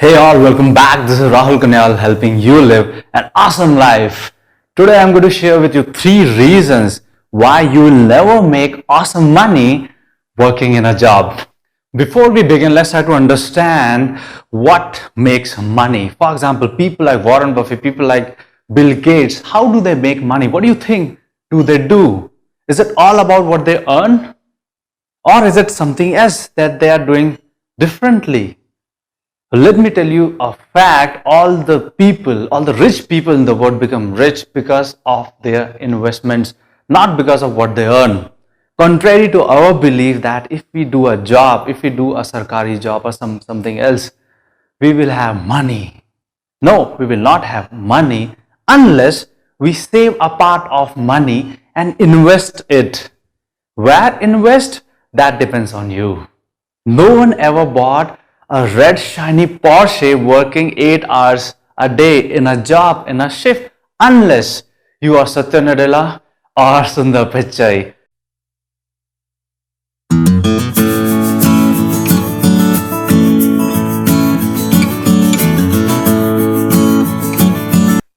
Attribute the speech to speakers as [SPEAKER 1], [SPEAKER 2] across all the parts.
[SPEAKER 1] Hey all, welcome back. This is Rahul Kanyal helping you live an awesome life. Today I'm going to share with you 3 reasons why you will never make awesome money working in a job. Before we begin, let's try to understand what makes money. For example, people like Warren Buffett, people like Bill Gates, how do they make money? What do you think do they do? Is it all about what they earn? Or is it something else that they are doing differently? Let me tell you a fact, all the rich people in the world become rich because of their investments, not because of what they earn. Contrary to our belief that if we do a job, if we do a sarkari job or something else, we will have money. No, we will not have money unless we save a part of money and invest it. Where invest? That depends on you. No one ever bought a red shiny Porsche working 8 hours a day in a job, in a shift, unless you are Satya Nadella or Sundar Pichai.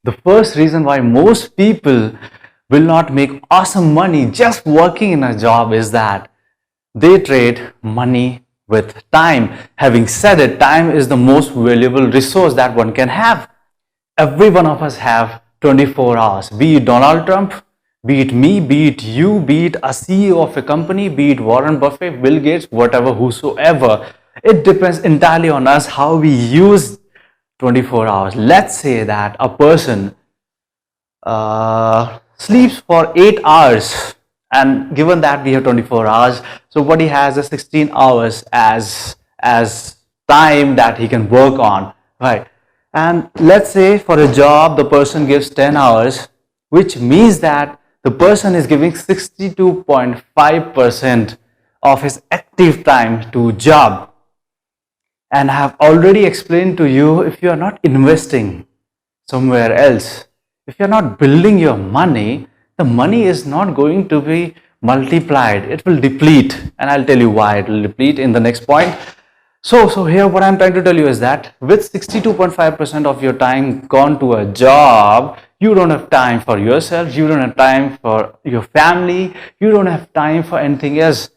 [SPEAKER 1] The first reason why most people will not make awesome money just working in a job is that they trade money with time. Having said it, time is the most valuable resource that one can have. Every one of us have 24 hours, be it Donald Trump, be it me, be it you, be it a CEO of a company, be it Warren Buffett, Bill Gates, whatever, whosoever. It depends entirely on us how we use 24 hours. Let's say that a person sleeps for 8 hours, and given that we have 24 hours, so what he has is 16 hours as time that he can work on, right? And let's say for a job the person gives 10 hours, which means that the person is giving 62.5% of his active time to job. And I have already explained to you, if you are not investing somewhere else, if you're not building your money, the money is not going to be multiplied. It will deplete. And I'll tell you why it will deplete in the next point. So here what I'm trying to tell you is that with 62.5% of your time gone to a job, you don't have time for yourself, you don't have time for your family, you don't have time for anything else,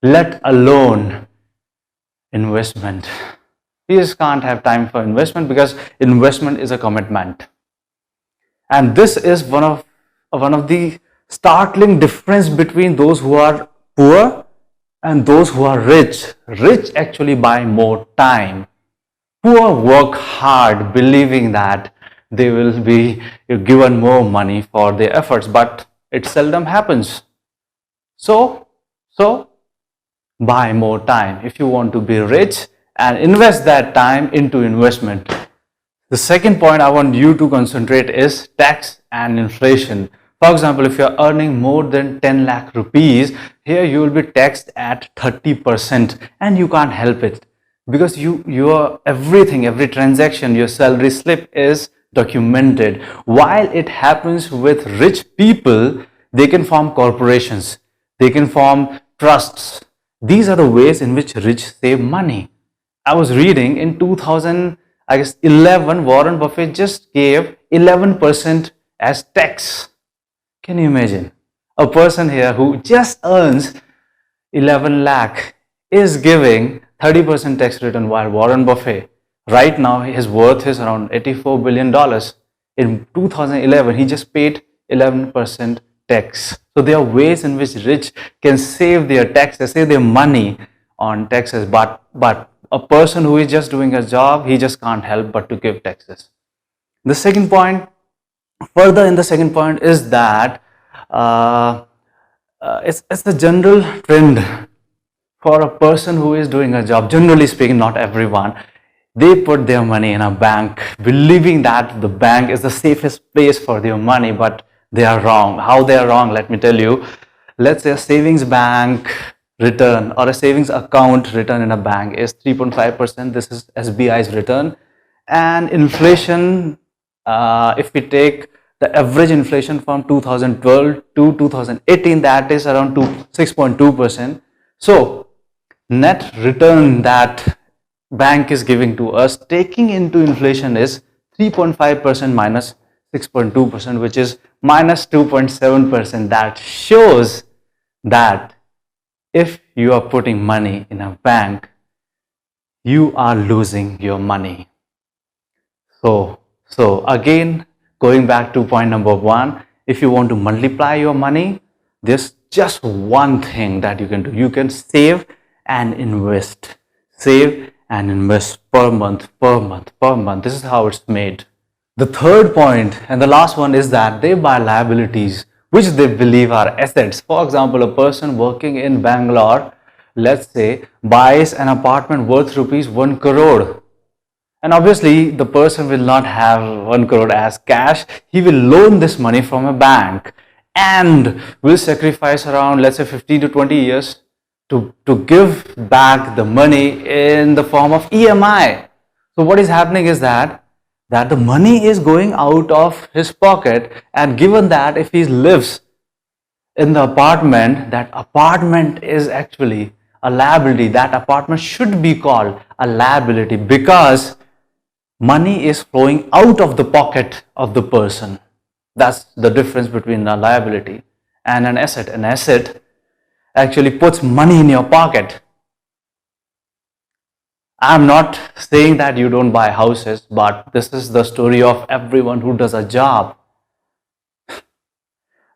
[SPEAKER 1] let alone investment. You just can't have time for investment because investment is a commitment. And this is one of the startling difference between those who are poor and those who are rich. Rich actually buy more time. Poor work hard believing that they will be given more money for their efforts, but it seldom happens. So buy more time if you want to be rich and invest that time into investment. The second point I want you to concentrate is tax and inflation. For example, if you are earning more than 10 lakh rupees, here you will be taxed at 30% and you can't help it because your everything, every transaction, your salary slip is documented. While it happens with rich people, they can form corporations, they can form trusts. These are the ways in which rich save money. I was reading in 2011, Warren Buffett just gave 11% as tax. Can you imagine? A person here who just earns 11 lakh is giving 30% tax return, while Warren Buffett, right now his worth is around $84 billion. In 2011, he just paid 11% tax. So there are ways in which rich can save their taxes, save their money on taxes, but a person who is just doing a job, he just can't help but to give taxes. The second point, further in the second point is that it's the general trend for a person who is doing a job, generally speaking, not everyone, they put their money in a bank believing that the bank is the safest place for their money, but they are wrong. How they are wrong, let me tell you. Let's say a savings bank return or a savings account return in a bank is 3.5%. This is SBI's return. And inflation, if we take the average inflation from 2012 to 2018, that is around 6.2%. So net return that bank is giving to us, taking into inflation, is 3.5% minus 6.2%, which is minus 2.7%. That shows that if you are putting money in a bank, you are losing your money. So again, going back to point number one, if you want to multiply your money, there's just one thing that you can do. You can save and invest. Save and invest per month, per month, per month. This is how it's made. The third point and the last one is that they buy liabilities which they believe are assets. For example, a person working in Bangalore, let's say, buys an apartment worth rupees 1 crore. And obviously, the person will not have 1 crore as cash. He will loan this money from a bank and will sacrifice around, let's say, 15 to 20 years to give back the money in the form of EMI. So what is happening is that the money is going out of his pocket, and given that if he lives in the apartment, that apartment is actually a liability. That apartment should be called a liability because money is flowing out of the pocket of the person. That's the difference between a liability and an asset. An asset actually puts money in your pocket. I'm not saying that you don't buy houses, but this is the story of everyone who does a job.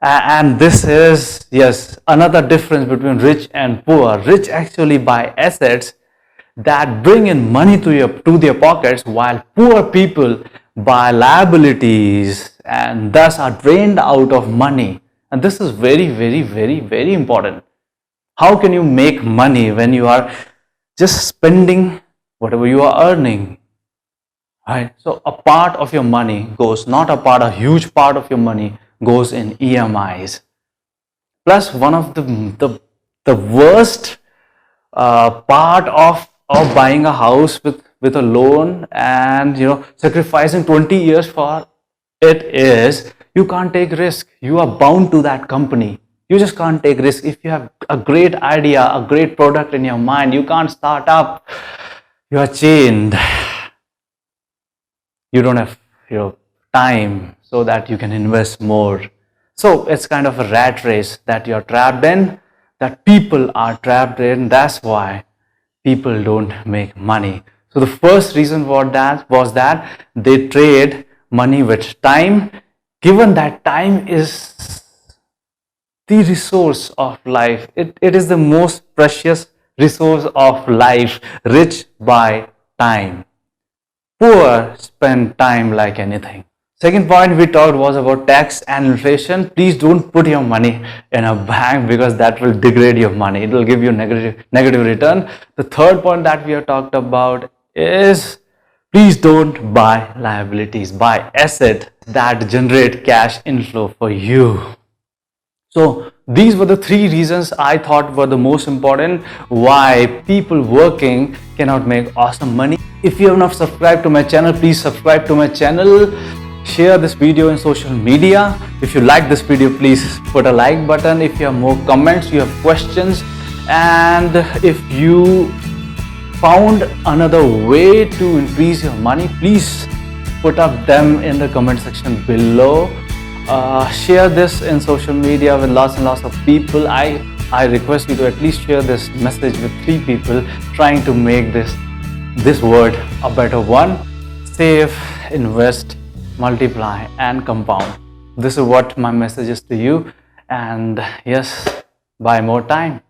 [SPEAKER 1] And this is, yes, another difference between rich and poor. Rich actually buy assets that bring in money to their pockets, while poor people buy liabilities and thus are drained out of money. And this is very, very, very, very important. How can you make money when you are just spending whatever you are earning? Right? So a part of your money goes, not a part, a huge part of your money goes in EMIs. Plus, one of the worst part of buying a house with a loan and sacrificing 20 years for it is you can't take risk. You are bound to that company. You just can't take risk. If you have a great idea, a great product in your mind, you can't start up. You are chained. You don't have time so that you can invest more. So it's kind of a rat race that you're trapped in, that people are trapped in. That's why people don't make money. So the first reason for that was that they trade money with time, given that time is the resource of life. It is the most precious resource of life. Rich by time. Poor spend time like anything. Second point we talked was about tax and inflation. Please don't put your money in a bank because that will degrade your money. It will give you negative return. The third point that we have talked about is please don't buy liabilities. Buy assets that generate cash inflow for you. So these were the three reasons I thought were the most important why people working cannot make awesome money. If you have not subscribed to my channel, please subscribe to my channel. Share this video in social media. If you like this video, please put a like button. If you have more comments, you have questions, and if you found another way to increase your money, please put up them in the comment section below. Share this in social media with lots and lots of people. I request you to at least share this message with 3 people trying to make this word a better one. Save, invest, multiply and compound. This is what my message is to you, and yes, buy more time.